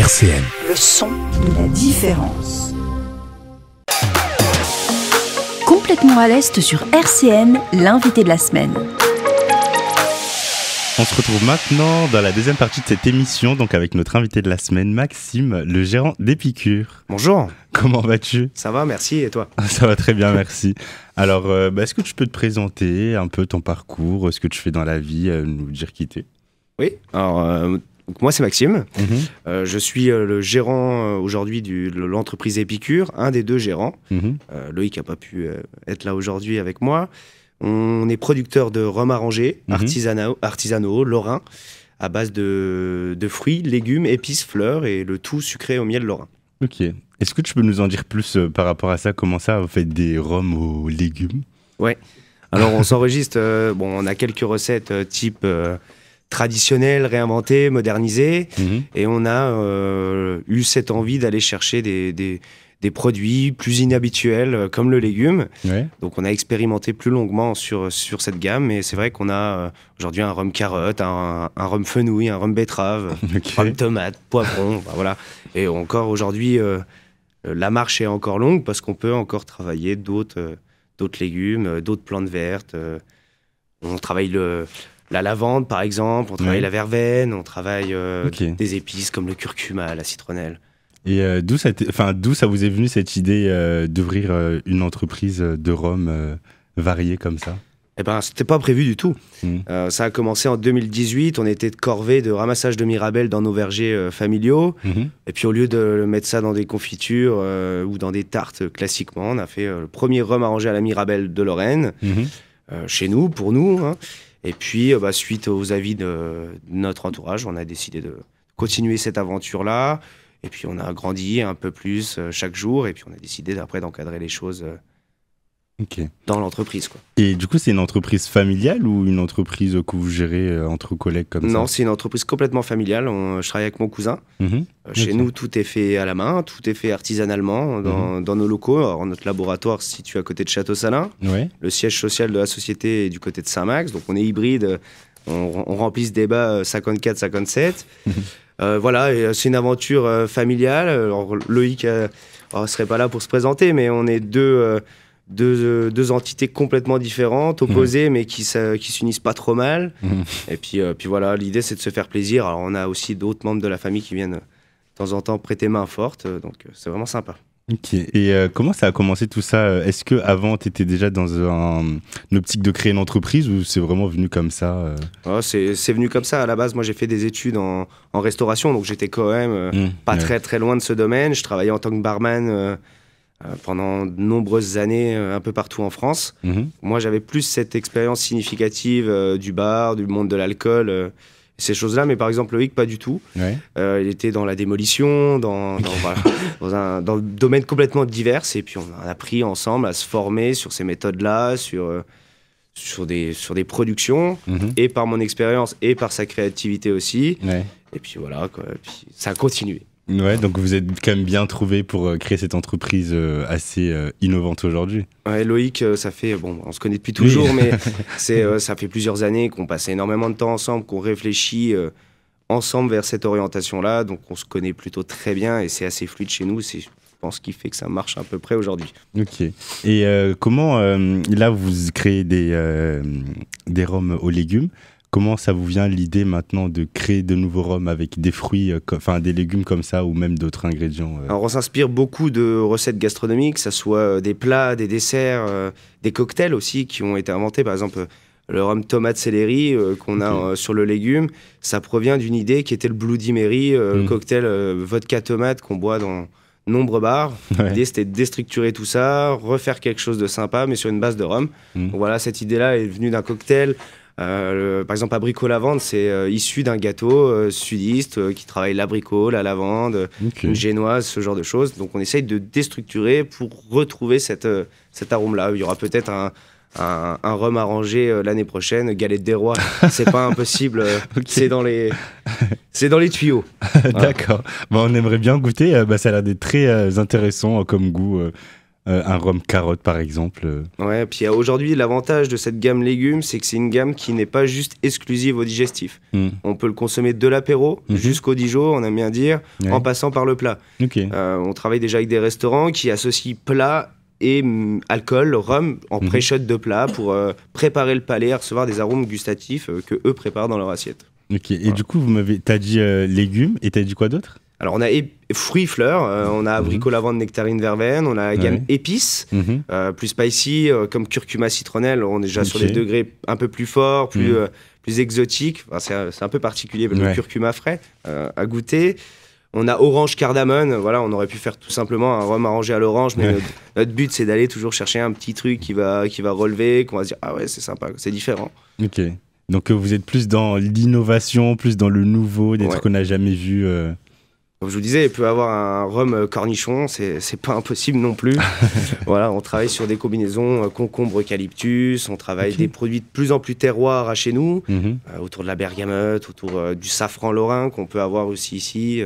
RCN. Le son de la différence. Complètement à l'Est sur RCN, l'invité de la semaine. On se retrouve maintenant dans la deuxième partie de cette émission, donc avec notre invité de la semaine, Maxime, le gérant d'Épicure. Bonjour. Comment vas-tu ? Ça va, merci, et toi ? Ça va très bien, merci. Alors, est-ce que tu peux te présenter un peu ton parcours, ce que tu fais dans la vie, nous dire qui t'es ? Oui, alors donc moi c'est Maxime. Je suis le gérant aujourd'hui de l'entreprise Épicure, un des deux gérants. Loïc n'a pas pu être là aujourd'hui avec moi. On est producteur de rhum arrangé, artisanaux, lorrain, à base de fruits, légumes, épices, fleurs et le tout sucré au miel lorrain. Ok. Est-ce que tu peux nous en dire plus par rapport à ça ? Comment ça, vous faites des rhums aux légumes ? Ouais. Alors on s'enregistre, on a quelques recettes type traditionnelles, réinventées, modernisées, et on a eu cette envie d'aller chercher des produits plus inhabituels comme le légume. Ouais. Donc on a expérimenté plus longuement sur cette gamme, et c'est vrai qu'on a aujourd'hui un rhum carotte, un rhum fenouil, un rhum betterave, rhum tomate, poivron, voilà. Et encore aujourd'hui, la marche est encore longue parce qu'on peut encore travailler d'autres légumes, d'autres plantes vertes. On travaille la lavande par exemple, on travaille la verveine, on travaille des épices comme le curcuma, la citronnelle. Et d'où ça vous est venu cette idée d'ouvrir une entreprise de rhum variée comme ça ? Eh ben, c'était pas prévu du tout. Ça a commencé en 2018, on était de corvée de ramassage de mirabelle dans nos vergers familiaux. Et puis au lieu de mettre ça dans des confitures ou dans des tartes classiquement, on a fait le premier rhum arrangé à la mirabelle de Lorraine, chez nous, pour nous. Et puis, suite aux avis de notre entourage, on a décidé de continuer cette aventure-là. Et puis on a grandi un peu plus chaque jour, et puis on a décidé après d'encadrer les choses dans l'entreprise, quoi. Et du coup, c'est une entreprise familiale ou une entreprise que vous gérez entre collègues comme ça ? Non, c'est une entreprise complètement familiale. Je travaille avec mon cousin. Chez nous, tout est fait à la main, tout est fait artisanalement dans nos locaux. Alors, notre laboratoire se situe à côté de Château-Salin. Le siège social de la société est du côté de Saint-Max, donc on est hybride. On remplit ce débat 54-57. Voilà, et c'est une aventure familiale. Alors, Loïc ne serait pas là pour se présenter, mais on est deux entités complètement différentes, opposées, mais qui s'unissent pas trop mal. Et puis voilà, l'idée c'est de se faire plaisir. Alors on a aussi d'autres membres de la famille qui viennent de temps en temps prêter main forte, donc c'est vraiment sympa. Ok. Et comment ça a commencé tout ça ? Est-ce qu'avant, tu étais déjà dans une optique de créer une entreprise, ou c'est vraiment venu comme ça c'est venu comme ça. À la base, moi, j'ai fait des études en restauration, donc j'étais quand même pas très, très loin de ce domaine. Je travaillais en tant que barman pendant de nombreuses années un peu partout en France. Moi, j'avais plus cette expérience significative du bar, du monde de l'alcool, ces choses-là, mais par exemple Loïc, pas du tout. Il était dans la démolition, dans le domaine complètement divers, et puis on a appris ensemble à se former sur ces méthodes-là, sur des productions, et par mon expérience et par sa créativité aussi. Et puis voilà, quoi. Et puis ça a continué. Ouais, donc vous êtes quand même bien trouvé pour créer cette entreprise assez innovante aujourd'hui. Ouais, Loïc, ça fait, on se connaît depuis toujours, mais ça fait plusieurs années qu'on passe énormément de temps ensemble, qu'on réfléchit ensemble vers cette orientation-là, donc on se connaît plutôt très bien et c'est assez fluide chez nous. C'est, je pense, ce qui fait que ça marche à peu près aujourd'hui. Ok. Et comment, là, vous créez des rhums aux légumes. Comment ça vous vient l'idée maintenant de créer de nouveaux rhums avec des fruits, des légumes comme ça, ou même d'autres ingrédients Alors on s'inspire beaucoup de recettes gastronomiques, que ce soit des plats, des desserts, des cocktails aussi qui ont été inventés. Par exemple, le rhum tomate céleri qu'on a sur le légume, ça provient d'une idée qui était le Bloody Mary, le cocktail vodka tomate qu'on boit dans nombreux bars. L'idée c'était de déstructurer tout ça, refaire quelque chose de sympa, mais sur une base de rhum. Donc voilà, cette idée-là est venue d'un cocktail. Par exemple, abricot lavande, c'est issu d'un gâteau sudiste qui travaille l'abricot, la lavande, une génoise, ce genre de choses. Donc on essaye de déstructurer pour retrouver cet arôme-là. Il y aura peut-être un rhum arrangé l'année prochaine, galette des rois. C'est pas impossible, c'est dans les tuyaux. D'accord. On aimerait bien goûter. Ça a l'air d'être très intéressant comme goût. un rhum carotte par exemple. Ouais, puis aujourd'hui, l'avantage de cette gamme légumes, c'est que c'est une gamme qui n'est pas juste exclusive au digestif. On peut le consommer de l'apéro jusqu'au Dijon, on aime bien dire, en passant par le plat. On travaille déjà avec des restaurants qui associent plat et alcool, rhum, en pré-shot de plat pour préparer le palais à recevoir des arômes gustatifs que eux préparent dans leur assiette. Et du coup, t'as dit légumes et t'as dit quoi d'autre? Alors on a fruits, fleurs, on a abricot, lavande, nectarine, verveine, on a la gamme épices, plus spicy, comme curcuma, citronnelle, on est déjà sur des degrés un peu plus forts, plus exotiques. Enfin, c'est un peu particulier, le curcuma frais à goûter. On a orange cardamone, voilà, on aurait pu faire tout simplement un rhum arrangé à l'orange, mais notre but c'est d'aller toujours chercher un petit truc qui va relever, qu'on va se dire ah ouais c'est sympa, c'est différent. Ok, donc vous êtes plus dans l'innovation, plus dans le nouveau, des trucs qu'on n'a jamais vus. Comme je vous disais, il peut avoir un rhum cornichon, c'est pas impossible non plus. Voilà, on travaille sur des combinaisons concombre eucalyptus, on travaille des produits de plus en plus terroirs à chez nous, autour de la bergamote, autour du safran lorrain qu'on peut avoir aussi ici.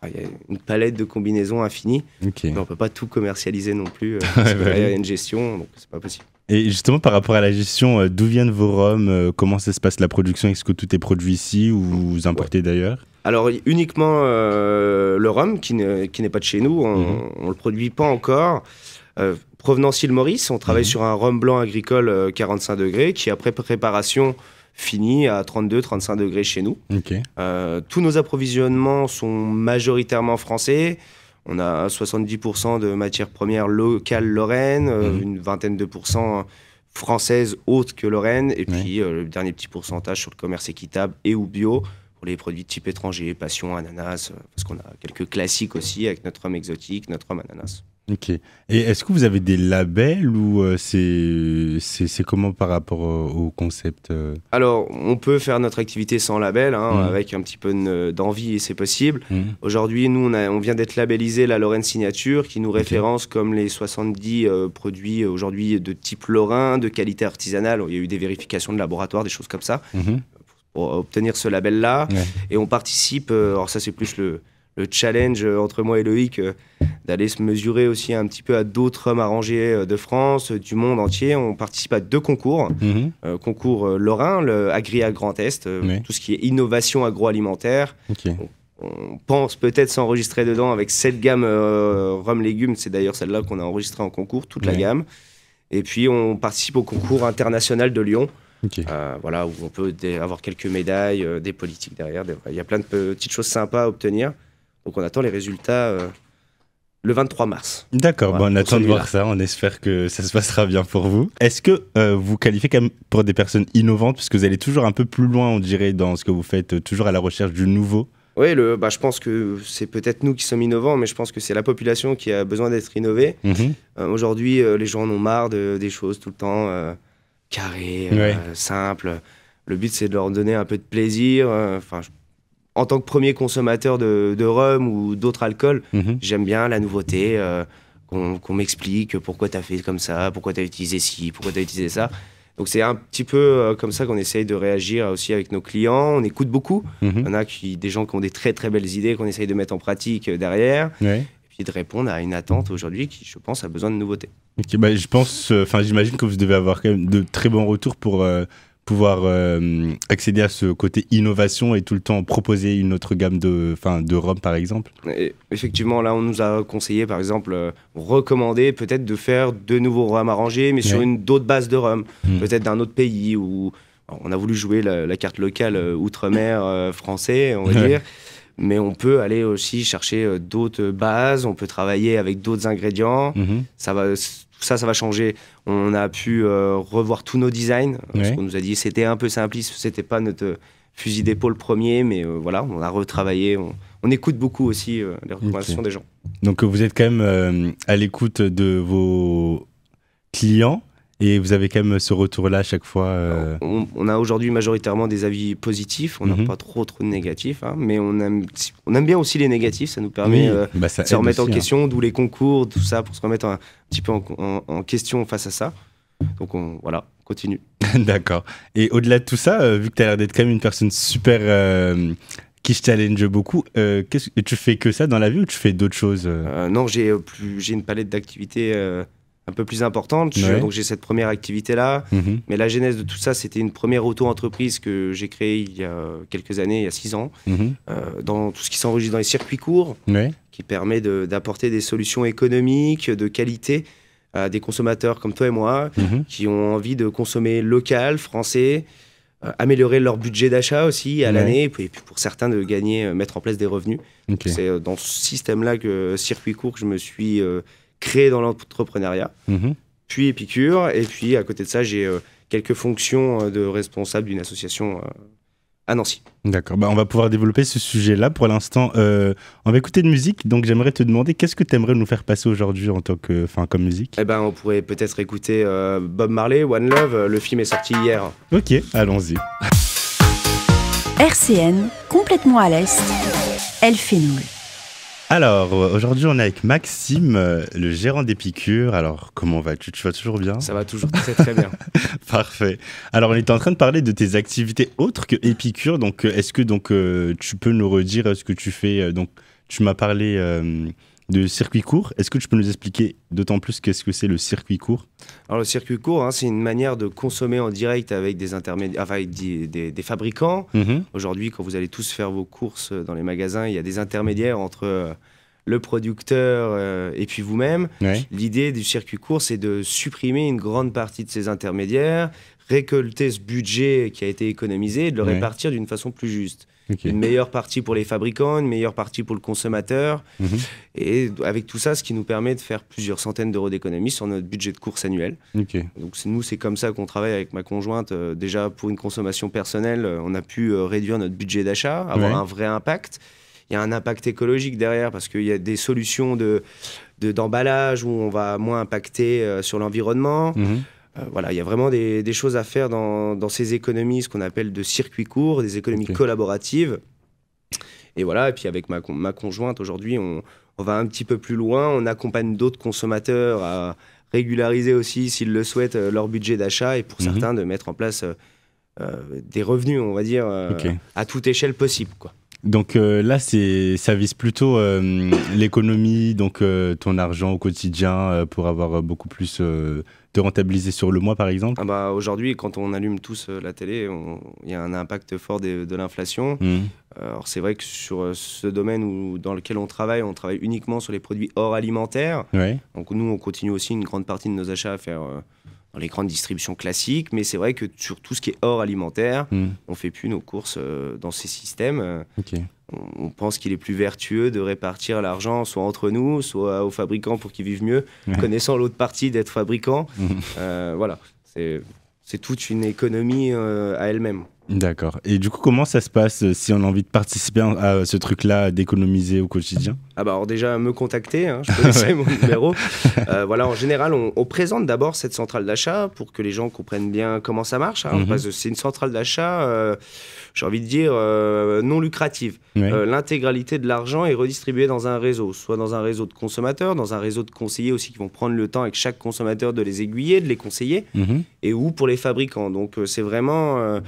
Il y a une palette de combinaisons infinie, mais on ne peut pas tout commercialiser non plus. Il y a une gestion, donc c'est pas possible. Et justement, par rapport à la gestion, d'où viennent vos rhums? Comment ça se passe la production? Est-ce que tout est produit ici ou vous importez d'ailleurs? Alors uniquement le rhum qui n'est pas de chez nous, on ne le produit pas encore. Provenance île Maurice, on travaille sur un rhum blanc agricole 45 degrés qui après préparation finit à 32-35 degrés chez nous. Tous nos approvisionnements sont majoritairement français. On a 70% de matières premières locales lorraines, une vingtaine de pourcents françaises autres que lorraines, et puis le dernier petit pourcentage sur le commerce équitable et ou bio pour les produits de type étranger, passion, ananas, parce qu'on a quelques classiques aussi avec notre rhum exotique, notre rhum ananas. Ok. Et est-ce que vous avez des labels ou c'est comment par rapport au concept Alors, on peut faire notre activité sans label, avec un petit peu d'envie et c'est possible. Aujourd'hui, nous, on vient d'être labellisé la Lorraine Signature qui nous référence comme les 70 produits aujourd'hui de type lorrain, de qualité artisanale. Il y a eu des vérifications de laboratoire, des choses comme ça, pour obtenir ce label-là. Et on participe, alors ça c'est plus le challenge entre moi et Loïc, d'aller se mesurer aussi un petit peu à d'autres rhums arrangés de France, du monde entier. On participe à 2 concours. Concours lorrain, le Agria Grand Est, tout ce qui est innovation agroalimentaire. On pense peut-être s'enregistrer dedans avec cette gamme rhum légumes. C'est d'ailleurs celle-là qu'on a enregistrée en concours, toute la gamme. Et puis on participe au concours international de Lyon. Voilà, où on peut avoir quelques médailles, des politiques derrière. Il y a plein de petites choses sympas à obtenir. Donc on attend les résultats le 23 mars. D'accord, on attend de voir ça. On espère que ça se passera bien pour vous. Est-ce que vous qualifiez quand même pour des personnes innovantes, parce que vous allez toujours un peu plus loin, on dirait, dans ce que vous faites, toujours à la recherche du nouveau? Oui, je pense que c'est peut-être nous qui sommes innovants, mais je pense que c'est la population qui a besoin d'être innovée. Aujourd'hui, les gens en ont marre des choses tout le temps carrées, simples. Le but, c'est de leur donner un peu de plaisir. En tant que premier consommateur de rhum ou d'autres alcools, j'aime bien la nouveauté, qu'on m'explique pourquoi tu as fait comme ça, pourquoi tu as utilisé ci, pourquoi tu as utilisé ça. Donc c'est un petit peu comme ça qu'on essaye de réagir aussi avec nos clients. On écoute beaucoup. Il y en a des gens qui ont des très très belles idées qu'on essaye de mettre en pratique derrière. Et puis de répondre à une attente aujourd'hui qui, je pense, a besoin de nouveautés. Je pense, j'imagine que vous devez avoir quand même de très bons retours pour pouvoir accéder à ce côté innovation et tout le temps proposer une autre gamme de rhum par exemple. Et effectivement, là on nous a conseillé par exemple, recommandé peut-être de faire de nouveaux rhums arrangés mais sur d'autres bases de rhum, peut-être d'un autre pays où on a voulu jouer la carte locale outre-mer français, on va dire. Mais on peut aller aussi chercher d'autres bases, on peut travailler avec d'autres ingrédients. Ça va changer. On a pu revoir tous nos designs. Ce qu'on nous a dit, c'était un peu simpliste, c'était pas notre fusil d'épaule premier, mais voilà, on a retravaillé. On écoute beaucoup aussi les recommandations des gens. Donc vous êtes quand même à l'écoute de vos clients. Et vous avez quand même ce retour-là à chaque fois On a aujourd'hui majoritairement des avis positifs, on n'a pas trop de négatifs, mais on aime bien aussi les négatifs, ça nous permet de se remettre en question, d'où les concours, tout ça, pour se remettre un petit peu en question face à ça. Donc voilà, on continue. D'accord. Et au-delà de tout ça, vu que tu as l'air d'être quand même une personne super... qui se challenge beaucoup, tu fais que ça dans la vie ou tu fais d'autres choses Non, j'ai une palette d'activités un peu plus importante. Donc j'ai cette première activité-là. Mais la genèse de tout ça, c'était une première auto-entreprise que j'ai créée il y a quelques années, il y a 6 ans, dans tout ce qui s'enregistre dans les circuits courts, qui permet d'apporter des solutions économiques, de qualité à des consommateurs comme toi et moi, qui ont envie de consommer local, français, améliorer leur budget d'achat aussi à l'année, et puis pour certains de gagner, mettre en place des revenus. C'est dans ce système-là que Circuit Court que je me suis créé dans l'entrepreneuriat, puis Épicure, et puis à côté de ça, j'ai quelques fonctions de responsable d'une association à Nancy. D'accord, on va pouvoir développer ce sujet-là. Pour l'instant, on va écouter de musique, donc j'aimerais te demander qu'est-ce que tu aimerais nous faire passer aujourd'hui en tant que, comme musique. On pourrait peut-être écouter Bob Marley, One Love, le film est sorti hier. Ok, allons-y. RCN, complètement à l'Est, Elfenoul. Alors, aujourd'hui, on est avec Maxime, le gérant d'Épicure. Alors, comment vas-tu? Tu vas toujours bien? Ça va toujours très très bien. Parfait. Alors, on était en train de parler de tes activités autres que Épicure. Donc, est-ce que tu peux nous redire ce que tu fais? Donc, tu m'as parlé de circuit court. Est-ce que tu peux nous expliquer d'autant plus qu'est-ce que c'est le circuit court? Alors, le circuit court, c'est une manière de consommer en direct avec des intermédiaires, avec des fabricants. Aujourd'hui, quand vous allez tous faire vos courses dans les magasins, il y a des intermédiaires entre le producteur et puis vous-même. L'idée du circuit court, c'est de supprimer une grande partie de ces intermédiaires, récolter ce budget qui a été économisé et de le répartir d'une façon plus juste. Une meilleure partie pour les fabricants, une meilleure partie pour le consommateur. Et avec tout ça, ce qui nous permet de faire plusieurs centaines d'euros d'économies sur notre budget de course annuel. Donc nous, c'est comme ça qu'on travaille avec ma conjointe. Déjà, pour une consommation personnelle, on a pu réduire notre budget d'achat, avoir un vrai impact. Il y a un impact écologique derrière parce qu'il y a des solutions d'emballage où on va moins impacter sur l'environnement. Voilà, il y a vraiment des choses à faire dans ces économies, ce qu'on appelle de circuits courts, des économies collaboratives. Et voilà, et puis avec ma conjointe, aujourd'hui, on va un petit peu plus loin. On accompagne d'autres consommateurs à régulariser aussi, s'ils le souhaitent, leur budget d'achat et pour certains de mettre en place des revenus, on va dire, à toute échelle possible, quoi. Donc là, ça vise plutôt l'économie, donc ton argent au quotidien pour avoir beaucoup plus de rentabiliser sur le mois, par exemple. Aujourd'hui, quand on allume tous la télé, il y a un impact fort de l'inflation. Alors c'est vrai que sur ce domaine dans lequel on travaille uniquement sur les produits hors alimentaires. Donc nous, on continue aussi une grande partie de nos achats à faire dans les grandes distributions classiques, mais c'est vrai que sur tout ce qui est hors alimentaire, on ne fait plus nos courses dans ces systèmes. On pense qu'il est plus vertueux de répartir l'argent soit entre nous, soit aux fabricants pour qu'ils vivent mieux, connaissant l'autre partie d'être fabricant. Voilà, c'est toute une économie à elle-même. D'accord. Et du coup, comment ça se passe si on a envie de participer à ce truc-là, d'économiser au quotidien? Alors déjà, me contacter, je peux laisser mon numéro. Voilà, en général, on présente d'abord cette centrale d'achat pour que les gens comprennent bien comment ça marche. Parce que c'est une centrale d'achat, j'ai envie de dire, non lucrative. L'intégralité de l'argent est redistribuée dans un réseau, soit dans un réseau de consommateurs, dans un réseau de conseillers aussi qui vont prendre le temps avec chaque consommateur de les aiguiller, de les conseiller, et ou pour les fabricants. Donc c'est vraiment...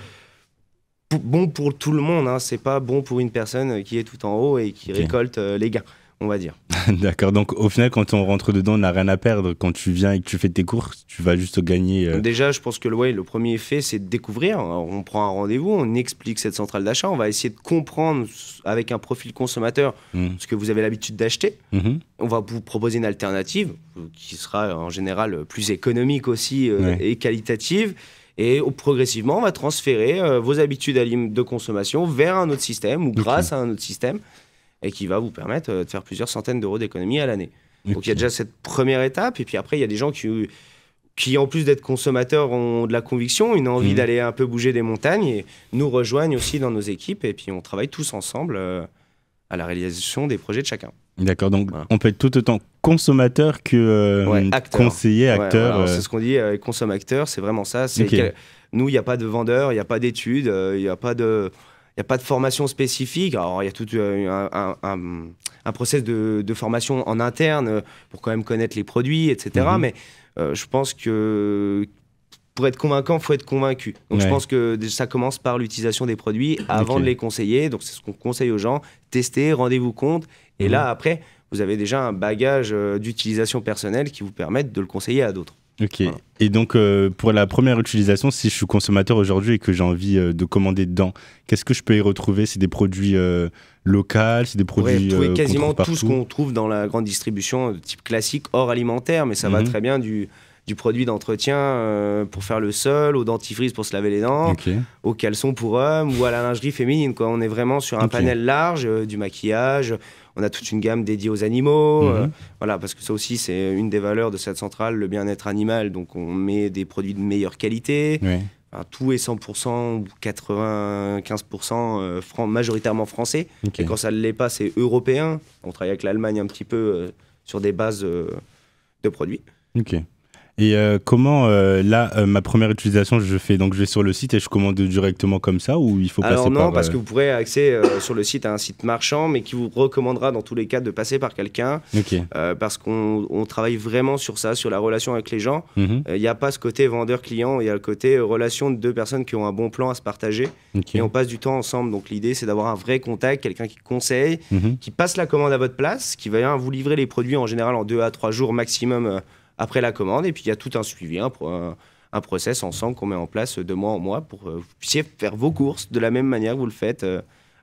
bon pour tout le monde, c'est pas bon pour une personne qui est tout en haut et qui récolte les gains, on va dire. D'accord, donc au final, quand on rentre dedans, on n'a rien à perdre. Quand tu viens et que tu fais tes courses, tu vas juste gagner. Déjà, je pense que le premier effet, c'est de découvrir. Alors, on prend un rendez-vous, on explique cette centrale d'achat, on va essayer de comprendre avec un profil consommateur ce que vous avez l'habitude d'acheter. On va vous proposer une alternative qui sera en général plus économique aussi et qualitative. Et progressivement, on va transférer vos habitudes de consommation vers un autre système ou grâce à un autre système et qui va vous permettre de faire plusieurs centaines d'euros d'économie à l'année. Donc il y a déjà cette première étape et puis après, il y a des gens qui en plus d'être consommateurs, ont de la conviction, une envie d'aller un peu bouger des montagnes et nous rejoignent aussi dans nos équipes et puis on travaille tous ensemble à la réalisation des projets de chacun. D'accord, donc on peut être tout autant consommateur que conseiller, acteur. C'est ce qu'on dit, consomme-acteur, c'est vraiment ça. Nous, il n'y a pas de vendeur, il n'y a pas d'études, il n'y a pas de formation spécifique. Alors, il y a tout un process de formation en interne pour quand même connaître les produits, etc. Mais je pense que pour être convaincant, il faut être convaincu. Donc, je pense que ça commence par l'utilisation des produits avant de les conseiller. Donc, c'est ce qu'on conseille aux gens. Tester, rendez-vous compte. Et là, après, vous avez déjà un bagage d'utilisation personnelle qui vous permettent de le conseiller à d'autres. Ok. Voilà. Et donc, pour la première utilisation, si je suis consommateur aujourd'hui et que j'ai envie de commander dedans, qu'est-ce que je peux y retrouver? C'est des produits locaux, c'est des produits Vous pouvez quasiment qu'on trouve tout ce partout? qu'on trouve dans la grande distribution, de type classique, hors alimentaire, mais ça va très bien du produit d'entretien pour faire le sol, au dentifrice pour se laver les dents, Ok. au caleçon pour hommes ou à la lingerie féminine, quoi. On est vraiment sur un panel large, du maquillage. On a toute une gamme dédiée aux animaux. Voilà, parce que ça aussi, c'est une des valeurs de cette centrale, le bien-être animal. Donc, on met des produits de meilleure qualité. Ouais. Enfin, tout est 100% ou 95% majoritairement français. Ok. Et quand ça ne l'est pas, c'est européen. On travaille avec l'Allemagne un petit peu sur des bases de produits. Ok. Et comment, ma première utilisation, je vais sur le site et je commande directement comme ça ou il faut passer par... Alors non, parce que vous pourrez accéder sur le site à un site marchand, mais qui vous recommandera dans tous les cas de passer par quelqu'un. Ok. Parce qu'on travaille vraiment sur ça, sur la relation avec les gens. Mhm. Il n'y a pas ce côté vendeur-client, il y a le côté relation de deux personnes qui ont un bon plan à se partager. Ok. Et on passe du temps ensemble. Donc l'idée, c'est d'avoir un vrai contact, quelqu'un qui conseille, Mhm. qui passe la commande à votre place, qui va vous livrer les produits en général en 2 à 3 jours maximum après la commande. Et puis il y a tout un suivi, un process ensemble qu'on met en place de mois en mois pour que vous puissiez faire vos courses de la même manière que vous le faites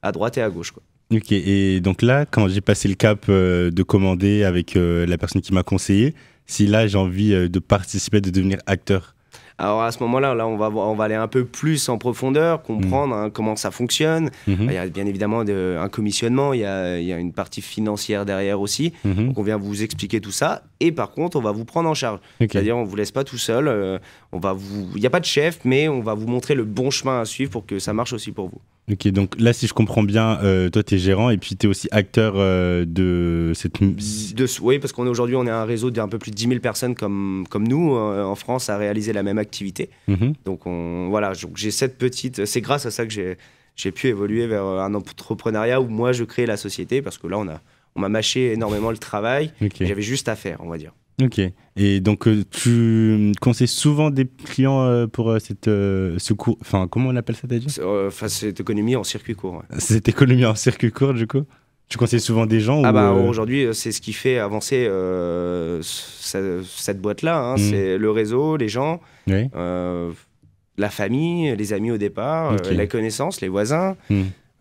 à droite et à gauche, quoi. Ok, et donc là, quand j'ai passé le cap de commander avec la personne qui m'a conseillé, si là j'ai envie de participer, de devenir acteur. Alors à ce moment-là, on va aller un peu plus en profondeur, comprendre comment ça fonctionne. Il y a bien évidemment un commissionnement, il y a une partie financière derrière aussi. Donc on vient vous expliquer tout ça. Et par contre, on va vous prendre en charge. Ok. C'est-à-dire, on ne vous laisse pas tout seul. Il n'y a pas de chef, mais on va vous montrer le bon chemin à suivre pour que ça marche aussi pour vous. Ok, donc là, si je comprends bien, toi, tu es gérant et puis tu es aussi acteur de cette... Oui, parce qu'aujourd'hui, on est un réseau d'un peu plus de 10 000 personnes comme nous en France à réaliser la même activité. Donc, voilà, j'ai cette petite... C'est grâce à ça que j'ai pu évoluer vers un entrepreneuriat où moi, je crée la société parce que là, on m'a mâché énormément le travail. Ok. Et j'avais juste à faire, on va dire. Ok. Et donc, tu conseilles souvent des clients pour ce cours... Enfin, comment on appelle ça déjà? Cette économie en circuit court. Ouais. Cette économie en circuit court, du coup? Tu conseilles souvent des gens Aujourd'hui, c'est ce qui fait avancer cette boîte-là. C'est le réseau, les gens, Oui. la famille, les amis au départ, la connaissance, les voisins.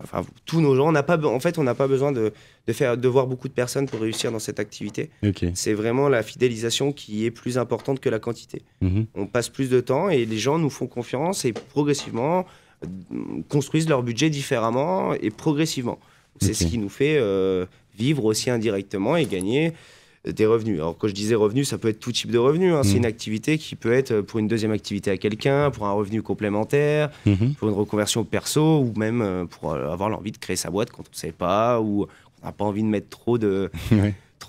Enfin, tous nos gens, on n'a pas besoin de voir beaucoup de personnes pour réussir dans cette activité. Okay. C'est vraiment la fidélisation qui est plus importante que la quantité. On passe plus de temps et les gens nous font confiance et progressivement construisent leur budget différemment et progressivement. C'est ce qui nous fait vivre aussi indirectement et gagner des revenus. Alors, quand je disais revenus, ça peut être tout type de revenus. C'est une activité qui peut être pour une deuxième activité à quelqu'un, pour un revenu complémentaire, pour une reconversion perso, ou même pour avoir l'envie de créer sa boîte quand on ne sait pas, ou on n'a pas envie de mettre trop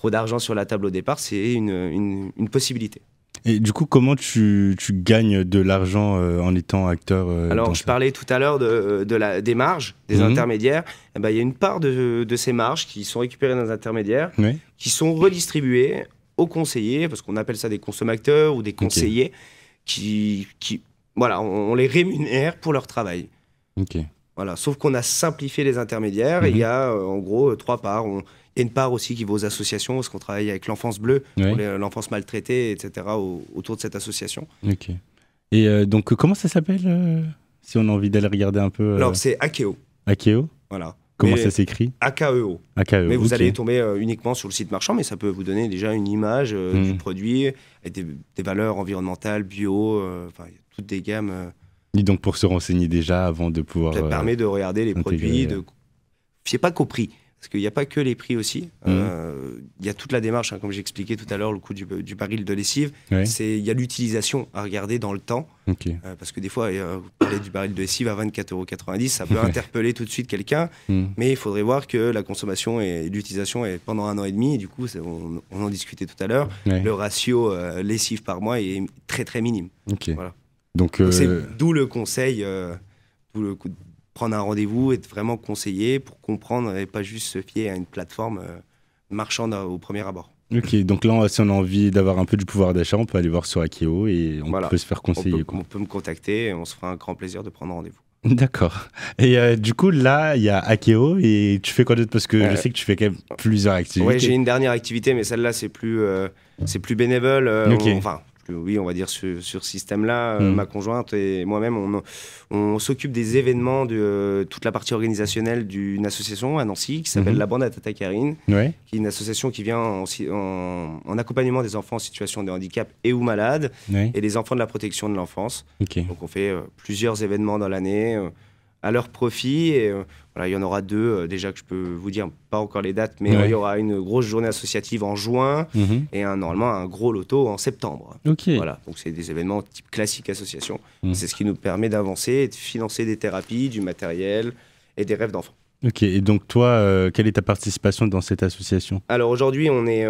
d'argent sur la table au départ. C'est une possibilité. Et du coup, comment tu gagnes de l'argent en étant acteur Alors, je parlais tout à l'heure des marges, des intermédiaires. Il y a une part de ces marges qui sont récupérées dans les intermédiaires, qui sont redistribuées aux conseillers, parce qu'on appelle ça des consommateurs ou des conseillers, qui voilà, on les rémunère pour leur travail. Voilà, sauf qu'on a simplifié les intermédiaires et il y a en gros 3 parts. Il y a une part aussi qui va aux associations, parce qu'on travaille avec l'Enfance Bleue, pour l'enfance maltraitée, etc., autour de cette association. Ok. Et donc, comment ça s'appelle si on a envie d'aller regarder un peu Alors, c'est Akeo. Akeo. Voilà. Comment ça s'écrit? AKEO. AKEO. Mais vous allez tomber uniquement sur le site marchand, mais ça peut vous donner déjà une image du produit, avec des valeurs environnementales, bio, il y a toutes des gammes. Et donc, pour se renseigner déjà avant de pouvoir... Ça permet de regarder les produits, fiez pas qu'au prix. Parce qu'il n'y a pas que les prix aussi. Il y a toute la démarche, comme j'ai expliqué tout à l'heure, le coût du baril de lessive. Il y a l'utilisation à regarder dans le temps. Parce que des fois, vous parlez du baril de lessive à 24,90 €, ça peut interpeller tout de suite quelqu'un. Mais il faudrait voir que la consommation et l'utilisation est pendant 1 an et demi. Et du coup, on en discutait tout à l'heure. Le ratio lessive par mois est très, très minime. Voilà. Donc, d'où le conseil, d'où le coup de prendre un rendez-vous et être vraiment conseillé pour comprendre et pas juste se fier à une plateforme marchande au premier abord. Ok, donc là, si on a envie d'avoir un peu du pouvoir d'achat, on peut aller voir sur Akeo et on peut se faire conseiller. On peut me contacter et on se fera un grand plaisir de prendre rendez-vous. D'accord. Et du coup, là, il y a Akeo et tu fais quoi d'autre? Parce que je sais que tu fais quand même plusieurs activités. Ouais, j'ai une dernière activité, mais celle-là, c'est plus bénévole. Ok. Oui, on va dire sur ce système-là, Mm. ma conjointe et moi-même, on s'occupe des événements de toute la partie organisationnelle d'une association à Nancy qui s'appelle Mhm. La Bande à Tata Karine, Ouais. qui est une association qui vient en accompagnement des enfants en situation de handicap et ou malades Ouais. et des enfants de la protection de l'enfance. Ok. Donc on fait plusieurs événements dans l'année à leur profit. Et voilà, il y en aura 2 déjà que je peux vous dire, pas encore les dates, mais Ouais. il y aura une grosse journée associative en juin Mhm. et normalement un gros loto en septembre. Ok. Voilà, donc c'est des événements type classique association. Mm. C'est ce qui nous permet d'avancer et de financer des thérapies, du matériel et des rêves d'enfants. Ok. Et donc toi, quelle est ta participation dans cette association? Alors aujourd'hui, on est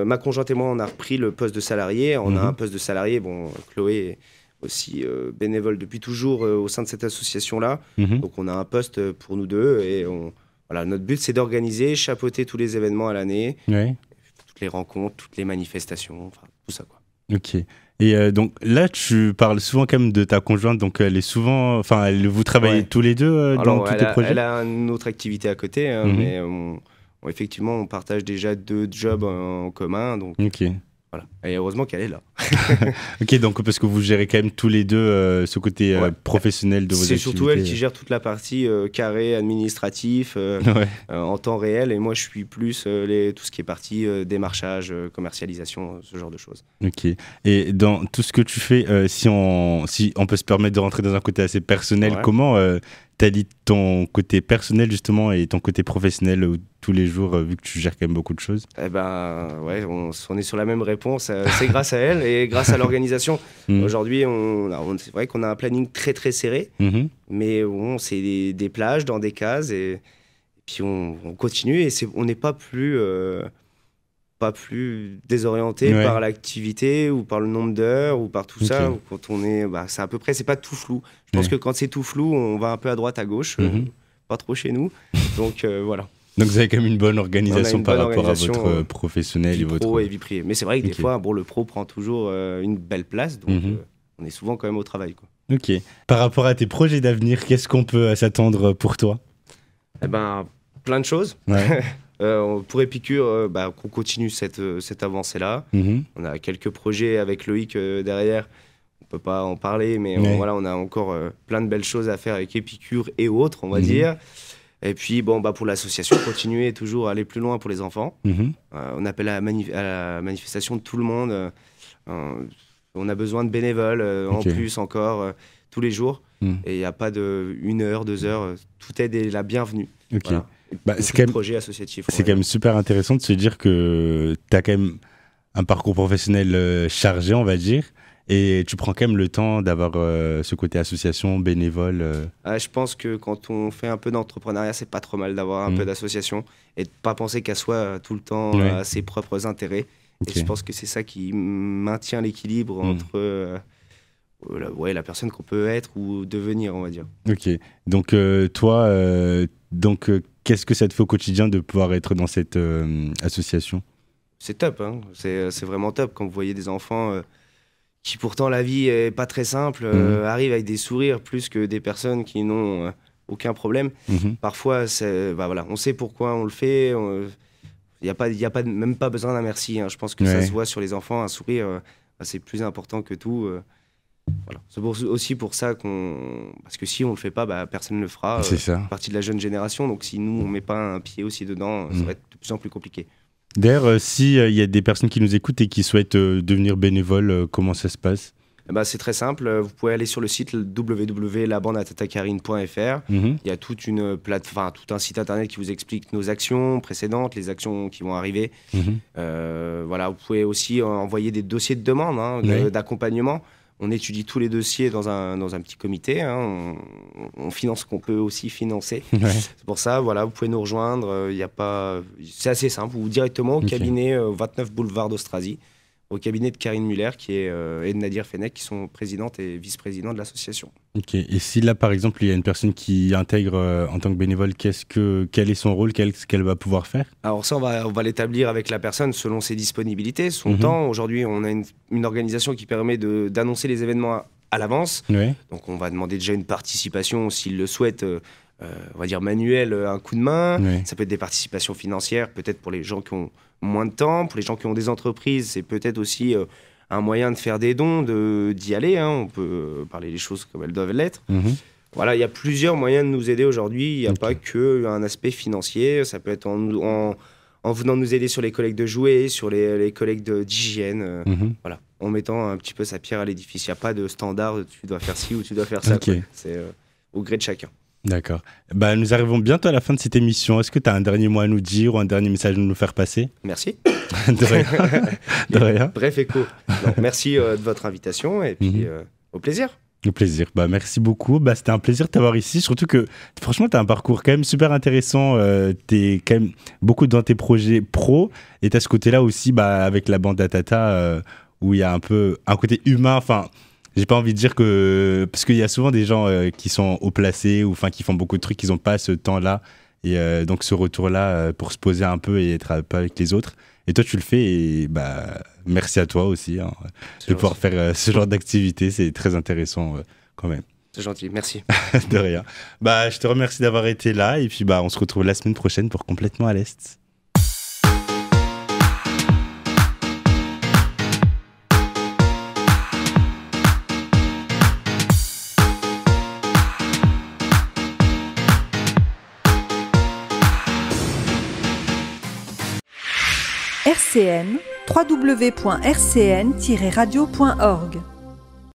ma conjointe et moi, on a repris le poste de salarié. On a Mhm. un poste de salarié. Bon, Chloé est aussi bénévole depuis toujours au sein de cette association-là. Mhm. Donc on a un poste pour nous deux et voilà, notre but c'est d'organiser, chapeauter tous les événements à l'année, Ouais. toutes les rencontres, toutes les manifestations, enfin tout ça quoi. Ok. Et donc là, tu parles souvent quand même de ta conjointe, donc elle est souvent, enfin, vous travaillez Ouais. tous les deux dans Alors tous tes projets? elle a une autre activité à côté, hein, Mhm. mais effectivement on partage déjà 2 jobs en commun, donc Ok. voilà. Et heureusement qu'elle est là. Ok, donc parce que vous gérez quand même tous les deux ce côté Ouais. professionnel de vos C'est activités. surtout elle qui gère toute la partie carré administratif Ouais. en temps réel, et moi je suis plus tout ce qui est partie démarchage, commercialisation, ce genre de choses. Ok. Et dans tout ce que tu fais, si on peut se permettre de rentrer dans un côté assez personnel, Ouais. comment t'allies ton côté personnel justement et ton côté professionnel tous les jours, vu que tu gères quand même beaucoup de choses? Eh ben ouais, on est sur la même réponse. C'est grâce à elle et grâce à l'organisation. Mhm. Aujourd'hui, c'est vrai qu'on a un planning très très serré, Mhm. mais bon, c'est des plages dans des cases et puis on continue et on n'est pas plus désorienté Ouais. par l'activité ou par le nombre d'heures ou par tout ça. Ok. Ou quand on est, c'est à peu près, c'est pas tout flou. Je pense Ouais. que quand c'est tout flou, on va un peu à droite, à gauche, Mhm. pas trop chez nous. Donc voilà. Donc vous avez quand même une bonne On a organisation une par bonne rapport organisation, à votre professionnel Vie et votre... pro et vie privée. Mais c'est vrai que des Ok. fois, bon, le pro prend toujours une belle place, donc Mhm. on est souvent quand même au travail, quoi. Ok. Par rapport à tes projets d'avenir, qu'est-ce qu'on peut s'attendre pour toi? Eh ben, plein de choses. Ouais. Pour Épicure, qu'on continue cette avancée-là. Mhm. On a quelques projets avec Loïc derrière. On peut pas en parler, mais Ouais. voilà, on a encore plein de belles choses à faire avec Épicure et autres, on va Mhm. dire. Et puis, bon, pour l'association, continuer toujours à aller plus loin pour les enfants. Mhm. On appelle à la manifestation de tout le monde. On a besoin de bénévoles en Ok. plus encore tous les jours. Mhm. Et il n'y a pas de 1 heure, 2 heures. Toute aide est la bienvenue. Ok. Voilà. Et Bah, beaucoup c'est de quand même- projets associatifs. C'est quand même super intéressant de se dire que tu as quand même un parcours professionnel chargé, on va dire, et tu prends quand même le temps d'avoir ce côté association, bénévole. Je pense que quand on fait un peu d'entrepreneuriat, c'est pas trop mal d'avoir un Mhm. peu d'association et de pas penser qu'à soi tout le temps, Ouais. à ses propres intérêts. Ok. Et je pense que c'est ça qui maintient l'équilibre Mhm. entre la personne qu'on peut être ou devenir, on va dire. Ok. Donc, toi, qu'est-ce que ça te fait au quotidien de pouvoir être dans cette association? C'est top, hein. C'est vraiment top quand vous voyez des enfants qui pourtant la vie est pas très simple, Mhm. arrivent avec des sourires plus que des personnes qui n'ont aucun problème. Mhm. Parfois, voilà, on sait pourquoi on le fait. Il n'y a pas, même pas besoin d'un merci, hein. Je pense que ça Ouais. se voit sur les enfants, un sourire, c'est plus important que tout. Voilà. C'est aussi pour ça parce que si on le fait pas, personne ne le fera. C'est ça. Partie de la jeune génération, donc si nous on met pas un pied aussi dedans, ça Mhm. va être de plus en plus compliqué. D'ailleurs, s'il y a des personnes qui nous écoutent et qui souhaitent devenir bénévoles, comment ça se passe? C'est très simple. Vous pouvez aller sur le site www.labandeatatakarine.fr. Mhm. Il y a toute une tout un site internet qui vous explique nos actions précédentes, les actions qui vont arriver. Mhm. Voilà, vous pouvez aussi envoyer des dossiers de demande, hein, Oui. d'accompagnement. On étudie tous les dossiers dans un petit comité, hein. On finance ce qu'on peut aussi financer. Ouais. C'est pour ça, voilà, vous pouvez nous rejoindre. C'est assez simple. Ou directement au Ok. cabinet 29 boulevard d'Austrasie, au cabinet de Karine Muller et de Nadir Fenech, qui sont présidentes et vice-présidents de l'association. Ok. Et si là, par exemple, il y a une personne qui intègre en tant que bénévole, quel est son rôle, qu'est-ce qu'elle va pouvoir faire? Alors ça, on va l'établir avec la personne selon ses disponibilités, son Mhm. temps. Aujourd'hui, on a une organisation qui permet d'annoncer les événements à l'avance. Ouais. Donc on va demander déjà une participation s'ils le souhaitent, on va dire manuelle, un coup de main. Ouais. Ça peut être des participations financières, peut-être pour les gens qui ont moins de temps, pour les gens qui ont des entreprises, c'est peut-être aussi un moyen de faire des dons, d'y aller. Hein. On peut parler des choses comme elles doivent l'être. Voilà, il y a plusieurs moyens de nous aider aujourd'hui. Il n'y a pas qu'un aspect financier. Ça peut être en venant nous aider sur les collectes de jouets, sur les collectes d'hygiène. Voilà, en mettant un petit peu sa pierre à l'édifice. Il n'y a pas de standard, tu dois faire ci ou tu dois faire ça. Okay. C'est au gré de chacun. D'accord. Bah, nous arrivons bientôt à la fin de cette émission. Est-ce que tu as un dernier mot à nous dire ou un dernier message à nous faire passer? Merci. De rien. De rien. Bref écho. Donc, merci de votre invitation et puis au plaisir. Au plaisir. Bah, merci beaucoup. Bah, c'était un plaisir de t'avoir ici. Surtout que, franchement, tu as un parcours quand même super intéressant. Tu es quand même beaucoup dans tes projets pro. Et tu as ce côté-là aussi avec la bande Atata où il y a un peu un côté humain. Enfin, j'ai pas envie de dire que... Parce qu'il y a souvent des gens qui sont haut placés ou qui font beaucoup de trucs, ils n'ont pas ce temps-là. Et donc, ce retour-là pour se poser un peu et être un peu avec les autres. Et toi, tu le fais et merci à toi aussi de pouvoir faire ce genre d'activité. C'est très intéressant quand même. C'est gentil, merci. De rien. Je te remercie d'avoir été là et puis on se retrouve la semaine prochaine pour Complètement à l'Est. RCN, www.rcn-radio.org